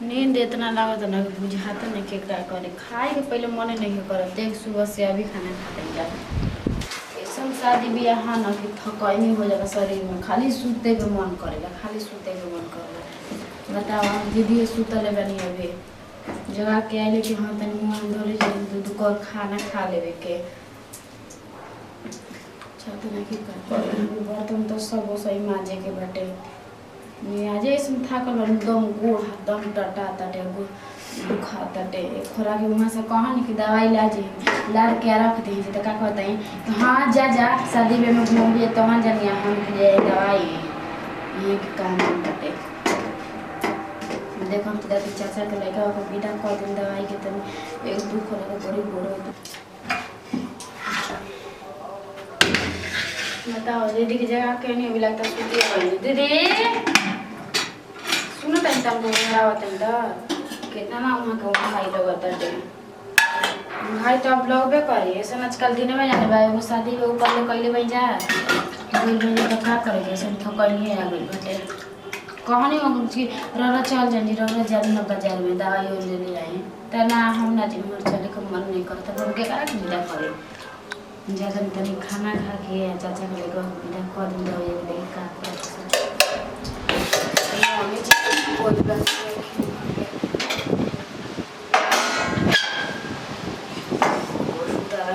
नींद इतना लागत ना कि बुझाता नहीं के का करे। खाए के पहले मन नहीं करत। देख सुबह से अभी खाना खाते जा। ऐसा शादी ब्याह है ना कि थकानी हो जाएगा शरीर में, खाली सूते के मन करेगा, खाली सूते के मन करेगा। बताओ दीदी सुतले बनी अभी जगह के आइले कि हाँ तनी मुँह धोले दूध कर खाना खा लेवे के छत नहीं की कर बर्तन तो सब सही माजे के बाटे। आज इसमें थाकल दम गोड़ दम टटा ताटे दुखा ताटे खोरा के वहाँ से कहा नहीं कि दवाई लाजी लाद के रख दी तो क्या कहते हैं तो हाँ जा जा शादी में घूमिए तो वहाँ जानिए हम ले दवाई ये कि कहा टटे देखो हम तो चाचा के लड़का बेटा कह दिन दवाई के तन एक दुख हो लगा बड़ी गोड़ बताओ दीदी की जगह क्यों नहीं अभी लगता दीदी सुनो तनी तम कितना ना वहाँ का वहाँ भाई लोग भाई तो आप लोग भी करिए ऐसा आजकल दिन में जाने भाई वो शादी के ऊपर ले कैले भाई जा तो क्या करेंगे ऐसे थकैली आ गई बटे कहनी कि रौरा चल जानी रौरा जानी ना बाजार में दवाई और ले आए तो ना हम ना जी हमारे चले का मन नहीं करता तो क्या करा विदा करे ज़्यादा तनी खाना खा के चाचा के लेकर विदा कर दिन दवाई ले का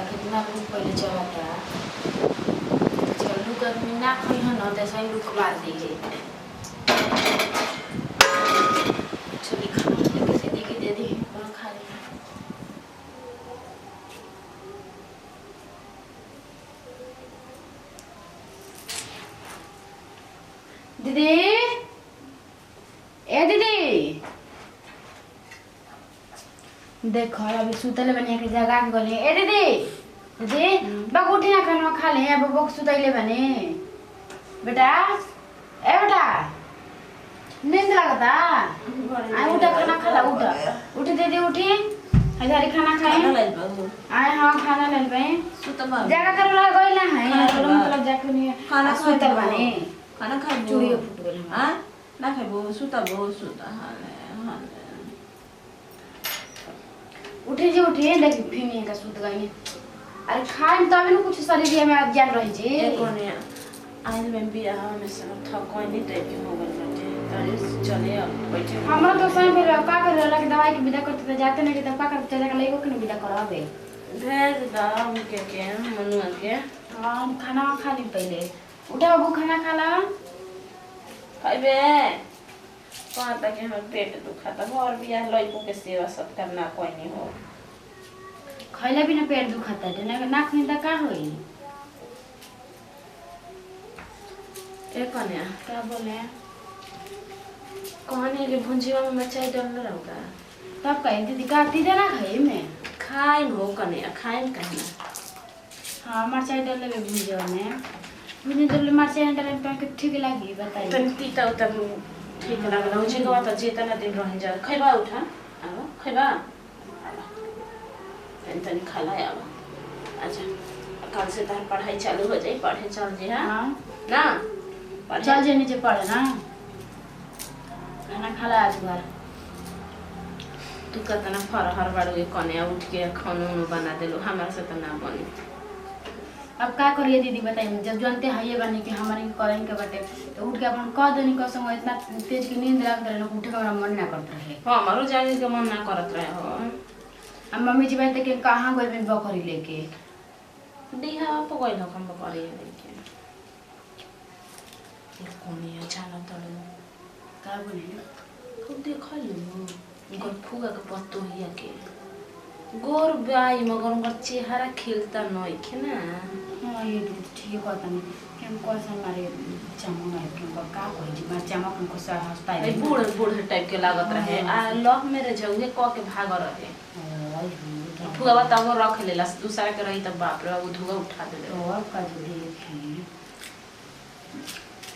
कितना लोग पहले चलाता चलू गर्मी ना खी है ना तो सही रुक मार दीजिए चलिए खाना कैसे दीदी दे दी और खा लिया दीदी ए दीदी देखो अभी सुतले बनिया के जगह के गले ए दीदी दीदी बक उठी ना खाना खा ले अब बक सुतले बने बेटा ए बेटा नींद लगता आए उठा खाना खा ला उठा उठी दीदी उठी हजारी खाना खाए आए हाँ खाना ले पे जगह कर ला गइल ना है मतलब जाके नहीं खाना सुतल बने खाना खा चूड़ी फुट गेल हां ना खाबो सुता हां उठे जी उठे देखी फिर का सुत गई अरे खाए तब न कुछ शरीर में ज्ञान रही जी कोने आज में भी रहा में सब थकाई नहीं टाइप की हो गई बाटे तारी चले अब बैठे हमरा तो सही फिर का कर लग दवाई के विदा करते तो जाते नहीं तो का कर चाचा का लेगो के विदा करावे भेज दाम के मनुआ के हां खाना खा ली पहले उठे बाबू खाना खा ला खाइबे कहाँ तक हमारे पेट दुखाता घर बियाह लड़कों के सेवा सब करना कोई नहीं हो खैला बिना पेट दुखाता है ना नाक में का होई ए कन्या क्या बोले कहने के भुंजिया में मिर्चाई डाल रहूँगा तब कहीं दीदी काटी देना खाए में खाए हो कन्या खाए कहना हाँ मिर्चाई डाल ले भुंजिया में मुझे जब मिर्चाई डाल पे ठीक लगी बताइए तन तीता उता ठीक लागल हो जे गवा त जेतना दिन रह जा खैबा उठा अब खैबा तनी खाला अब अच्छा कल से तार पढ़ाई चालू हो जाई पढ़े चल जे हां ना चल जे नीचे पढ़े ना खाना खाला आज बार तू कतना फरहर बाड़ू के कन्या उठ के खाना बना देलो हमरा से त ना बनी अब क्या करिए दीदी बताइए जब जानते हैं ये बने कि हमारे करेंगे के बटे तो उठ के अपन कह देनी कसम इतना तेज की नींद लग रहा है उठे का मन ना करता रहे हां हमारो जाने के मन ना करत रहे हो अब मम्मी जी बात के कहां गई में बकरी लेके दिहा पकड़ लो हम बकरी लेके कोनी जाना तड़ो का बोले खूब देख लो उनका फूगा के पत्तो हिया के गोर बाई मगर उनका चेहरा खिलता नहीं खे ना हां ये ठीक कहता नहीं हम कैसा मारे चमक है कि का कोई जी मार चमक हमको सा हंसता है बूढ़ बूढ़ टाइप के लागत रहे आ लव मेरे जौगे क के भाग रहे फूगा बताओ रख लेला दूसरा के रही तब बाप रे वो धुआ उठा देले और का देखी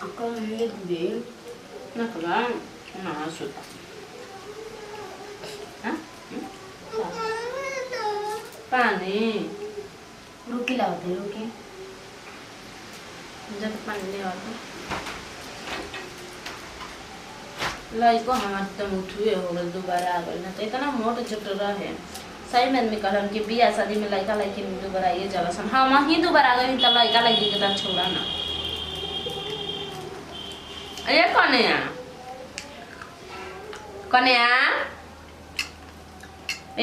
अकल है दे ना कला ना सुता हां पानी रुकी लाते रुकी जब पानी ले आओ लइको हमार एकदम उठुए हो गल दोबारा आ गल ना तो इतना मोट चोट रहे सही में आदमी कहलन कि बियाह शादी में लइका लइकी दोबारा ये जलसन हम ही दोबारा आ गई त लइका लइकी के त छोड़ा ना अरे कन्या कन्या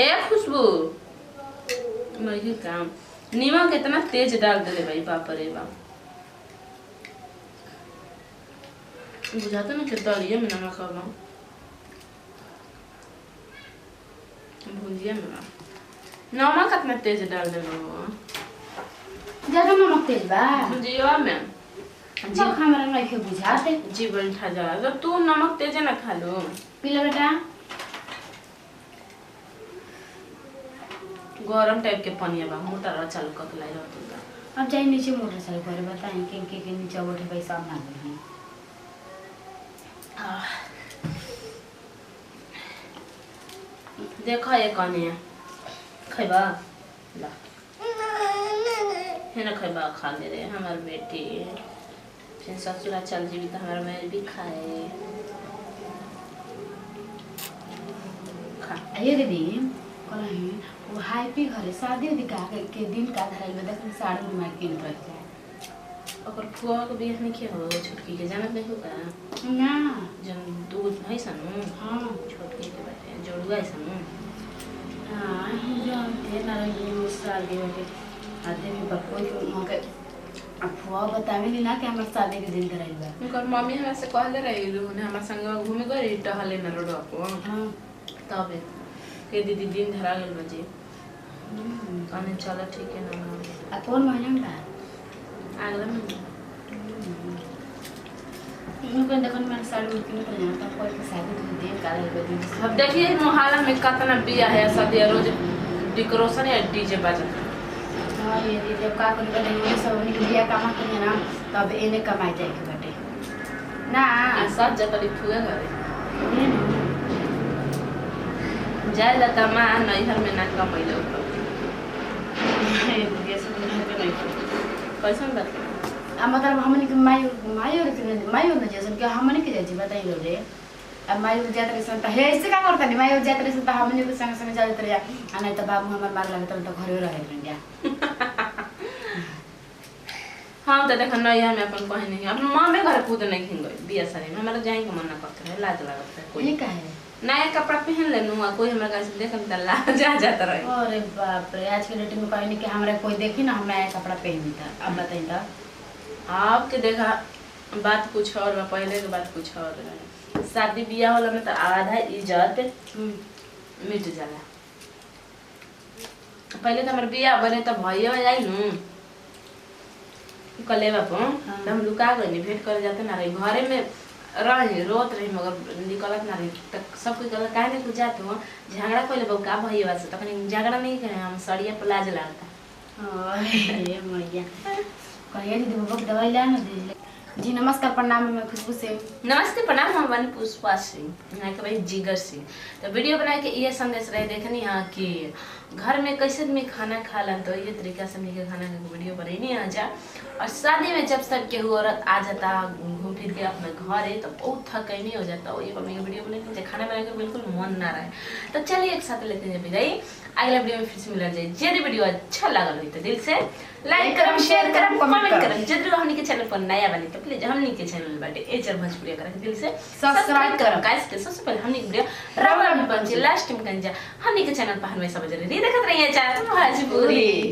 ए खुशबू मरी काम नीमक कितना तेज डाल दे भाई बाप रे बाप बुझाता ना कितना लिए मैं नमक खाऊंगा भुजिया में नमक कितना तेज डाल दे लो ज्यादा नमक तेज बा भुजिया में जी हमरा नहीं के बुझाते जीवन ठा जा तो तू नमक तेज ना खा लो पी ले बेटा गरम टाइप के पानी बा मोटर चालू कर के लाई रहत अब जाई नीचे मोटर चालू करे बताएं के नीचे बैठे पैसा ना दे देखो ये कने खैबा ला है ना खैबा खा ले रे हमार बेटी फिर ससुरा चल जीवी तो हमार मैं भी खाए खा ये दीदी कहीं वो हैप्पी घरे शादी उदी के दिन का धराई में देख साड़ी में मार के रह जाए ओकर फुआ के बियाह नहीं के हो छोटकी के जानत नहीं होगा ना जन दूध है सनु हां छोटकी के बाटे जोड़ुआ है सनु हां जो थे ना ये साल के बाटे आदे भी बकोई के मौके अब फुआ बतावे नहीं ना कि हमर शादी के दिन धराई बा उनकर मम्मी हमरा से कहले रही ने हमरा संग घूमे गई टहले न रोड पर हां तबे के दीदी दिन धरा गेल बजे कने चला ठीक है ना आ कौन महीना में बा अगला में उनको देखन मैं साड़ी में किन तो जाता कोई के शादी तो दिन का रही दिन अब देखिए मोहल्ला में कितना बिया है शादी रोज डेकोरेशन है डीजे बजता हां ये दीदी का कर के नहीं सब उन्हीं बिया काम करने ना तब एने कमाई जाए के बाटे ना सब जतली फुए करे जाए लता मां नैहर में ना कमैलो ये सब नहीं के नहीं कैसन बात आ मतलब हमनी के मायो न जैसे कि हमनी के जाई बताई लो रे अब मायो जात रे संत हे ऐसे का करता नहीं मायो जात रे संत हमनी के संग संग जात रे आ नहीं तो बाबू हमर मार लागत तो घरे रहे जा हम तो देखन नैहर में अपन कहे नहीं अपन मां में घर कूद नहीं खिन गई बिया सारी में हमरा जाई के मन ना करत रहे लाज लागत है कोई ये का है नया कपड़ा पहन लेनु कोई हमरा का से देखन त लाज जा जात रहे अरे बाप रे आज के डेट में कहनी कि हमरा कोई देखी ना हम नया कपड़ा पहनता अब बताई तो आपके देखा बात कुछ और बा पहले के बात कुछ और रहे शादी बियाह होला में तो आधा इज्जत मिट जाला पहले तो हमर बियाह बने तो भइयो जाई नु कले बापू तो हम लुका गनी भेंट कर जाते ना रही घरे में रही रोत रही मगर निकलत ना रही तक सब कोई गलत काहे नहीं जात हो झगड़ा कोइले बहु का भइयो से तखनी झगड़ा नहीं करे हम सड़िया पर लाज लागता ये मैया कहिए दीदी बाबा की दवाई ला ना दे जी नमस्कार प्रणाम मैं खुशबू से नमस्ते प्रणाम हम बनी पुष्पा सिंह यहाँ के भाई जिगर सिंह तो वीडियो बना के ये संदेश रहे देखनी यहाँ कि घर में कैसे आदमी खाना खा लन तो ये तरीका से हमने खाना का वीडियो बने नहीं आ जा और शादी में जब सब केहू औरत आ जाता घूम फिर के अपने घर है तो बहुत थकाई नहीं हो जाता ये मम्मी का वीडियो बने खाना बनाने का बिल्कुल मन ना रहे तो चलिए एक साथ लेते हैं विदाई अगला वीडियो में फिर से मिल जाए यदि वीडियो अच्छा लगा हो तो दिल से लाइक करम शेयर करम कमेंट करम जरूर हमनी के चैनल पर नया बनी तो प्लीज हमनी के चैनल बाटे एचर भोजपुरी करके दिल से सब्सक्राइब करम गाइस के सबसे पहले हमनी के वीडियो रावण में पहुंचे लास्ट में कंजा हमनी के चैनल पर हमेशा बजे रही देखत रहिए चार भोजपुरी।